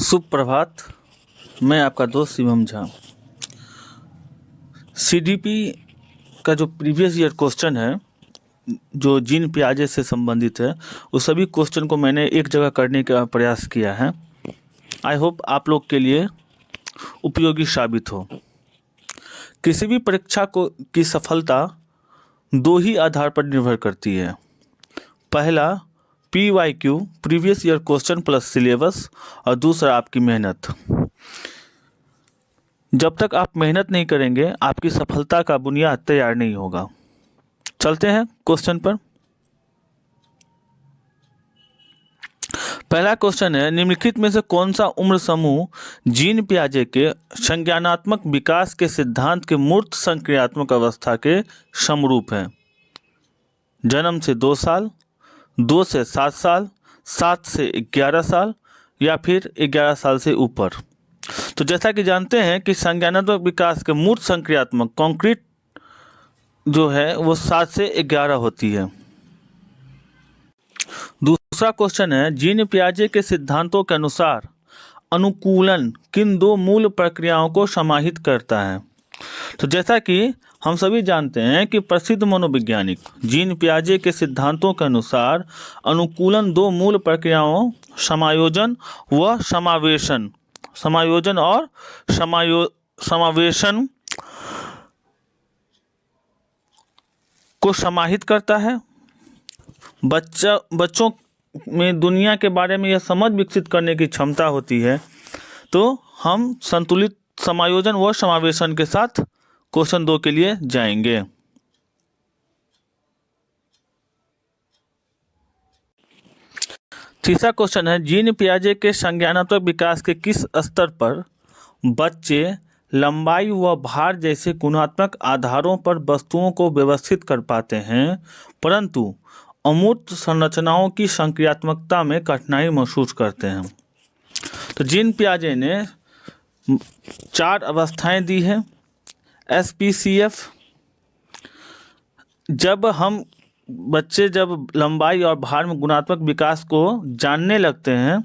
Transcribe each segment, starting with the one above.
सुप्रभात। मैं आपका दोस्त शिवम झा। सीडीपी का जो प्रीवियस ईयर क्वेश्चन है, जो जीन पियाजे से संबंधित है, उस सभी क्वेश्चन को मैंने एक जगह करने का प्रयास किया है। आई होप आप लोग के लिए उपयोगी साबित हो। किसी भी परीक्षा की सफलता दो ही आधार पर निर्भर करती है। पहला PYQ previous year question plus syllabus, और दूसरा आपकी मेहनत। जब तक आप मेहनत नहीं करेंगे, आपकी सफलता का बुनियाद तैयार नहीं होगा। चलते हैं क्वेश्चन पर। पहला क्वेश्चन है, निम्नलिखित में से कौन सा उम्र समूह जीन पियाजे के संज्ञानात्मक विकास के सिद्धांत के मूर्त संक्रियात्मक अवस्था के समरूप है? जन्म से 2 साल, 2 से 7 साल, 7 से 11 साल, या फिर 11 साल से ऊपर। तो जैसा कि जानते हैं कि संज्ञानात्मक विकास के मूर्त संक्रियात्मक कॉन्क्रीट जो है वो 7 से 11 होती है। दूसरा क्वेश्चन है, जीन पियाजे के सिद्धांतों के अनुसार अनुकूलन किन दो मूल प्रक्रियाओं को समाहित करता है? तो जैसा कि हम सभी जानते हैं कि प्रसिद्ध मनोवैज्ञानिक जीन पियाजे के सिद्धांतों के अनुसार अनुकूलन दो मूल प्रक्रियाओं समायोजन और समावेशन को समाहित करता है। बच्चों में दुनिया के बारे में यह समझ विकसित करने की क्षमता होती है। तो हम संतुलित समायोजन व समावेशन के साथ क्वेश्चन 2 के लिए जाएंगे। तीसरा क्वेश्चन है, जीन पियाजे के संज्ञानात्मक विकास के किस स्तर पर बच्चे लंबाई व भार जैसे गुणात्मक आधारों पर वस्तुओं को व्यवस्थित कर पाते हैं, परंतु अमूर्त संरचनाओं की संक्रियात्मकता में कठिनाई महसूस करते हैं? तो जीन पियाजे ने 4 अवस्थाएं दी हैं। SPCF, जब बच्चे लंबाई और भार में गुणात्मक विकास को जानने लगते हैं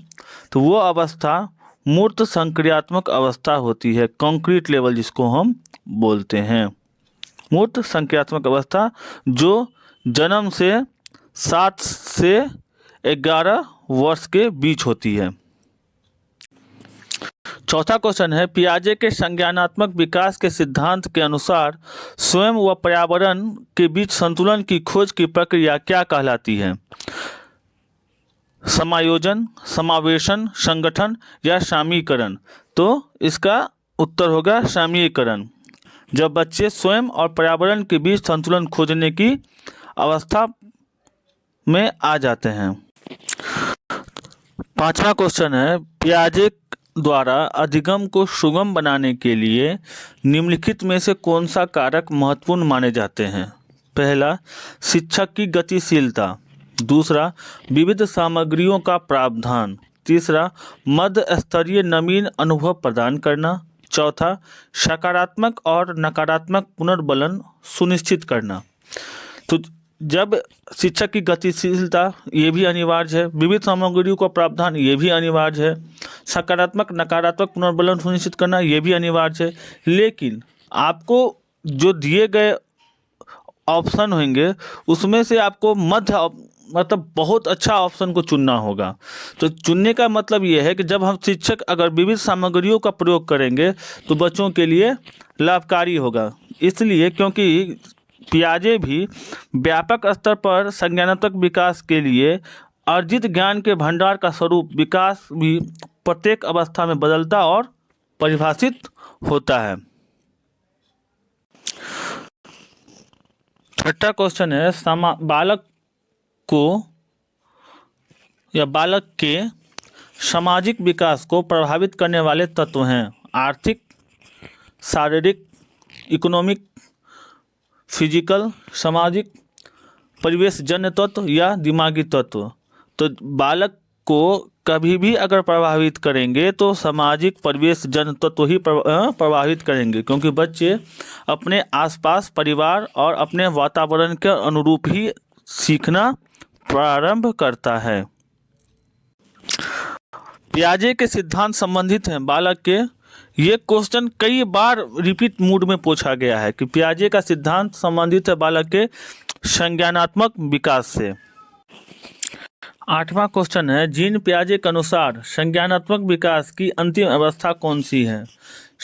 तो वो अवस्था मूर्त संक्रियात्मक अवस्था होती है, कॉन्क्रीट लेवल जिसको हम बोलते हैं। मूर्त संक्रियात्मक अवस्था जो जन्म से 7 से 11 वर्ष के बीच होती है। चौथा क्वेश्चन है, पियाजे के संज्ञानात्मक विकास के सिद्धांत के अनुसार स्वयं व पर्यावरण के बीच संतुलन की खोज की प्रक्रिया क्या कहलाती है? समायोजन, समावेशन, संगठन या सामीकरण? तो इसका उत्तर होगा सामीकरण। जब बच्चे स्वयं और पर्यावरण के बीच संतुलन खोजने की अवस्था में आ जाते हैं। पांचवा क्वेश्चन है, पियाजे द्वारा अधिगम को सुगम बनाने के लिए निम्नलिखित में से कौन सा कारक महत्वपूर्ण माने जाते हैं? पहला, शिक्षक की गतिशीलता। दूसरा, विविध सामग्रियों का प्रावधान। तीसरा, मध्य स्तरीय नवीन अनुभव प्रदान करना। चौथा, सकारात्मक और नकारात्मक पुनर्बलन सुनिश्चित करना। तो जब शिक्षक की गतिशीलता, ये भी अनिवार्य है। विविध सामग्रियों का प्रावधान, ये भी अनिवार्य है। सकारात्मक नकारात्मक पुनर्बलन सुनिश्चित करना, ये भी अनिवार्य है। लेकिन आपको जो दिए गए ऑप्शन होंगे उसमें से आपको मतलब बहुत अच्छा ऑप्शन को चुनना होगा। तो चुनने का मतलब ये है कि जब हम शिक्षक अगर विविध सामग्रियों का प्रयोग करेंगे तो बच्चों के लिए लाभकारी होगा। इसलिए क्योंकि पियाजे भी व्यापक स्तर पर संज्ञानात्मक विकास के लिए अर्जित ज्ञान के भंडार का स्वरूप विकास भी प्रत्येक अवस्था में बदलता और परिभाषित होता है। छठा क्वेश्चन है, बालक के सामाजिक विकास को प्रभावित करने वाले तत्व हैं? आर्थिक, शारीरिक, इकोनॉमिक, फिजिकल, सामाजिक, परिवेशजन्य तत्व या दिमागी तत्व? तो बालक को कभी भी अगर प्रभावित करेंगे तो सामाजिक परिवेशजन्य तत्व ही प्रभावित करेंगे, क्योंकि बच्चे अपने आसपास, परिवार और अपने वातावरण के अनुरूप ही सीखना प्रारंभ करता है। पियाजे के सिद्धांत संबंधित हैं बालक के। ये क्वेश्चन कई बार रिपीट मूड में पूछा गया है कि पियाजे का सिद्धांत संबंधित है बालक के संज्ञानात्मक विकास से। 8वां क्वेश्चन है, जीन पियाजे के अनुसार संज्ञानात्मक विकास की अंतिम अवस्था कौन सी है?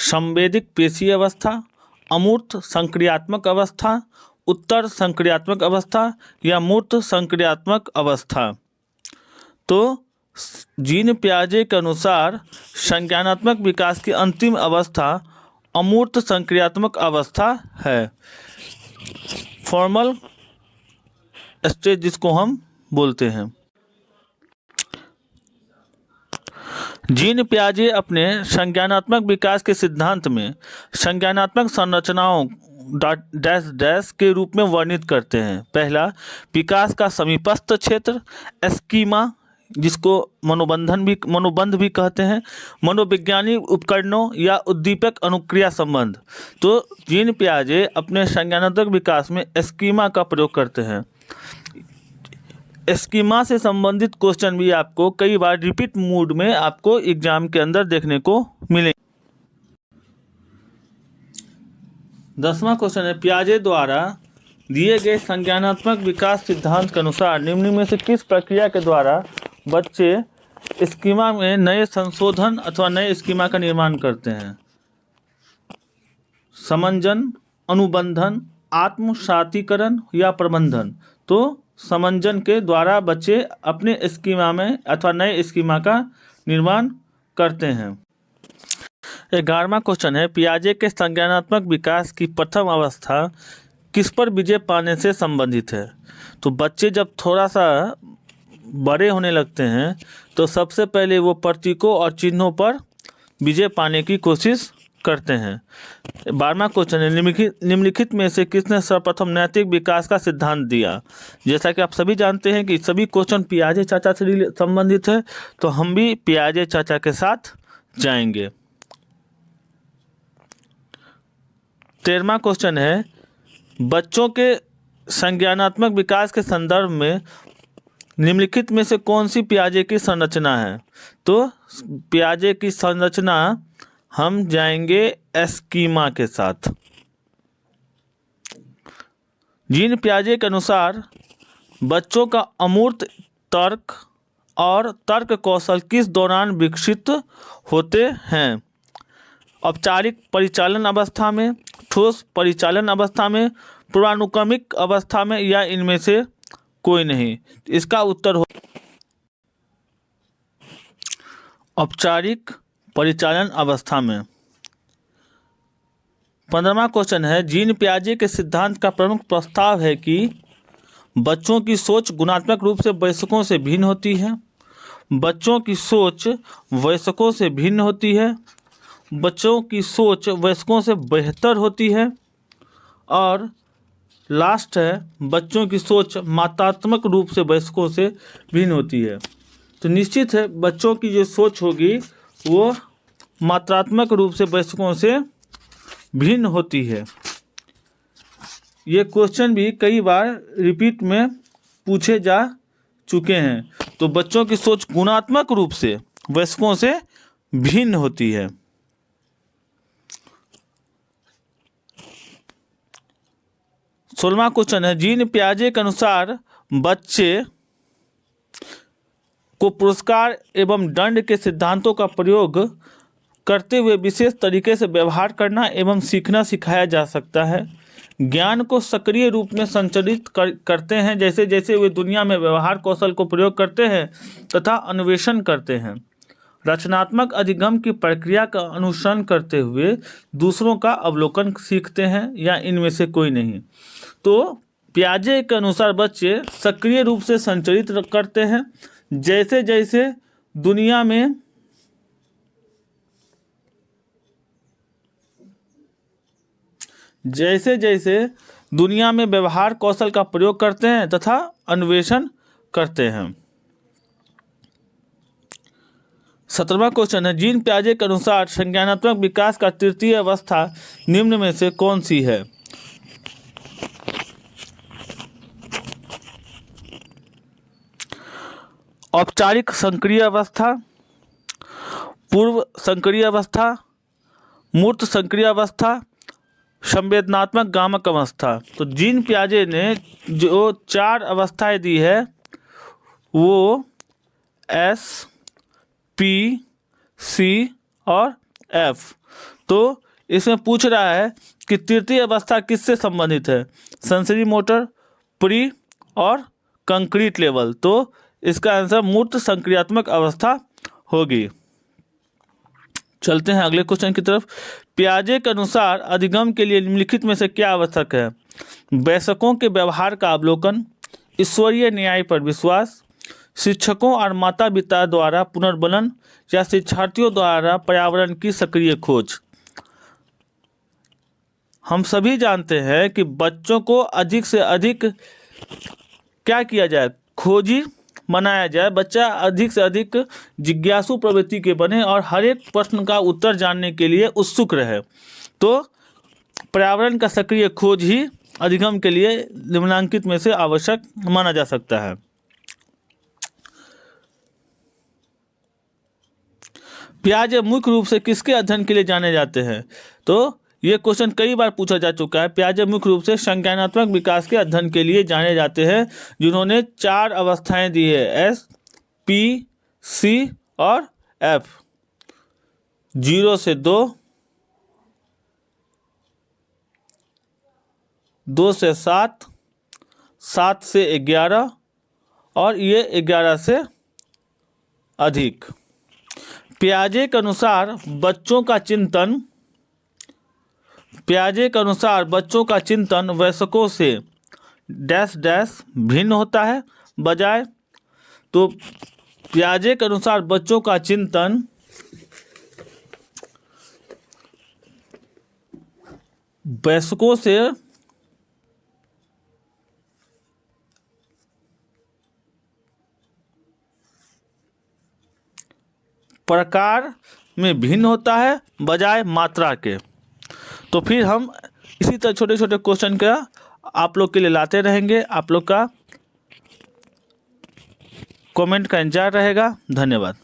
संवेदिक पेशी अवस्था, अमूर्त संक्रियात्मक अवस्था, उत्तर संक्रियात्मक अवस्था या मूर्त संक्रियात्मक अवस्था? तो जीन पियाजे के अनुसार संज्ञानात्मक विकास की अंतिम अवस्था अमूर्त संक्रियात्मक अवस्था है, फॉर्मल स्टेज जिसको हम बोलते हैं। जीन पियाजे अपने संज्ञानात्मक विकास के सिद्धांत में संज्ञानात्मक संरचनाओं डैश डैश के रूप में वर्णित करते हैं। पहला, विकास का समीपस्थ क्षेत्र स्कीमा, जिसको मनोबंध भी कहते हैं, मनोवैज्ञानिक उपकरणों या उद्दीपक अनुक्रिया संबंध। तो जीन पियाजे अपने संज्ञानात्मक विकास में स्कीमा का प्रयोग करते हैं। स्कीमा से संबंधित क्वेश्चन भी आपको कई बार रिपीट मूड में आपको एग्जाम के अंदर देखने को मिले। 10वां क्वेश्चन है, पियाजे द्वारा दिए गए संज्ञानात्मक विकास सिद्धांत के अनुसार निम्न में से किस प्रक्रिया के द्वारा बच्चे स्कीमा में नए संशोधन अथवा नए स्कीमा का निर्माण करते हैं? समंजन, अनुबंधन, आत्मसातीकरण या प्रबंधन? तो समंजन के द्वारा बच्चे अपने स्कीमा में अथवा नए स्कीमा का निर्माण करते हैं। 11वां क्वेश्चन है, पियाजे के संज्ञानात्मक विकास की प्रथम अवस्था किस पर विजय पाने से संबंधित है? तो बच्चे जब थोड़ा सा बड़े होने लगते हैं तो सबसे पहले वो प्रतीकों और चिन्हों पर विजय पाने की कोशिश करते हैं। 12वां क्वेश्चन है, निम्नलिखित में से किसने सर्वप्रथम नैतिक विकास का सिद्धांत दिया? जैसा कि आप सभी जानते हैं कि सभी क्वेश्चन पियाजे चाचा से संबंधित है, तो हम भी पियाजे चाचा के साथ जाएंगे। 13वां क्वेश्चन है, बच्चों के संज्ञानात्मक विकास के संदर्भ में निम्नलिखित में से कौन सी पियाजे की संरचना है? तो पियाजे की संरचना हम जाएंगे स्कीमा के साथ। जीन पियाजे के अनुसार बच्चों का अमूर्त तर्क और तर्क कौशल किस दौरान विकसित होते हैं? औपचारिक परिचालन अवस्था में, ठोस परिचालन अवस्था में, पूर्वानुक्रमिक अवस्था में या इनमें से कोई नहीं? इसका उत्तर हो औपचारिक परिचालन अवस्था में। 15वां क्वेश्चन है, जीन पियाजे के सिद्धांत का प्रमुख प्रस्ताव है कि बच्चों की सोच गुणात्मक रूप से वयस्कों से भिन्न होती है। बच्चों की सोच वयस्कों से भिन्न होती है, बच्चों की सोच वयस्कों से बेहतर होती है, और लास्ट है, बच्चों की सोच मात्रात्मक रूप से वयस्कों से भिन्न होती है। तो निश्चित है बच्चों की जो सोच होगी वो मात्रात्मक रूप से वयस्कों से भिन्न होती है। ये क्वेश्चन भी कई बार रिपीट में पूछे जा चुके हैं। तो बच्चों की सोच गुणात्मक रूप से वयस्कों से भिन्न होती है। 16वां क्वेश्चन है, जीन पियाजे के अनुसार बच्चे को पुरस्कार एवं दंड के सिद्धांतों का प्रयोग करते हुए विशेष तरीके से व्यवहार करना एवं सीखना सिखाया जा सकता है। ज्ञान को सक्रिय रूप में संचालित करते हैं जैसे जैसे वे दुनिया में व्यवहार कौशल को प्रयोग करते हैं तथा अन्वेषण करते हैं। रचनात्मक अधिगम की प्रक्रिया का अनुसरण करते हुए दूसरों का अवलोकन सीखते हैं या इनमें से कोई नहीं? तो पियाजे के अनुसार बच्चे सक्रिय रूप से संचालित करते हैं जैसे जैसे दुनिया में व्यवहार कौशल का प्रयोग करते हैं तथा अन्वेषण करते हैं। 17वां क्वेश्चन है, जीन पियाजे के अनुसार संज्ञानात्मक विकास का तृतीय अवस्था निम्न में से कौन सी है? औपचारिक सक्रिय अवस्था, पूर्व संक्रिय अवस्था, मूर्त संक्रिय अवस्था, संवेदनात्मक गामक अवस्था। तो जीन पियाजे ने जो 4 अवस्थाएं दी है वो एस, पी, सी और एफ। तो इसमें पूछ रहा है कि तृतीय अवस्था किससे संबंधित है, सेंसरी मोटर, प्री और कंक्रीट लेवल। तो इसका आंसर मूर्त संक्रियात्मक अवस्था होगी। चलते हैं अगले क्वेश्चन की तरफ। पियाजे के अनुसार अधिगम के लिए निम्नलिखित में से क्या आवश्यक है? वयस्कों के व्यवहार का अवलोकन, ईश्वरीय न्याय पर विश्वास, शिक्षकों और माता पिता द्वारा पुनर्बलन या शिक्षार्थियों द्वारा पर्यावरण की सक्रिय खोज। हम सभी जानते हैं कि बच्चों को अधिक से अधिक क्या किया जाए, खोजी बनाया जाए। बच्चा अधिक से अधिक जिज्ञासु प्रवृत्ति के बने और हर एक प्रश्न का उत्तर जानने के लिए उत्सुक रहे। तो पर्यावरण का सक्रिय खोज ही अधिगम के लिए निम्नलिखित में से आवश्यक माना जा सकता है। पियाजे मुख्य रूप से किसके अध्ययन के लिए जाने जाते हैं? तो ये क्वेश्चन कई बार पूछा जा चुका है। पियाजे मुख्य रूप से संज्ञानात्मक विकास के अध्ययन के लिए जाने जाते हैं, जिन्होंने 4 अवस्थाएं दी है, एस, पी, सी और एफ। 0 से 2, 2 से 7, 7 से 11 और ये 11 से अधिक। पियाजे के अनुसार बच्चों का चिंतन वयस्कों से डैश डैश भिन्न होता है बजाय। तो पियाजे के अनुसार बच्चों का चिंतन वयस्कों से प्रकार में भिन्न होता है बजाय मात्रा के। तो फिर हम इसी तरह छोटे छोटे क्वेश्चन का आप लोग के लिए लाते रहेंगे। आप लोग का कमेंट का इंतजार रहेगा। धन्यवाद।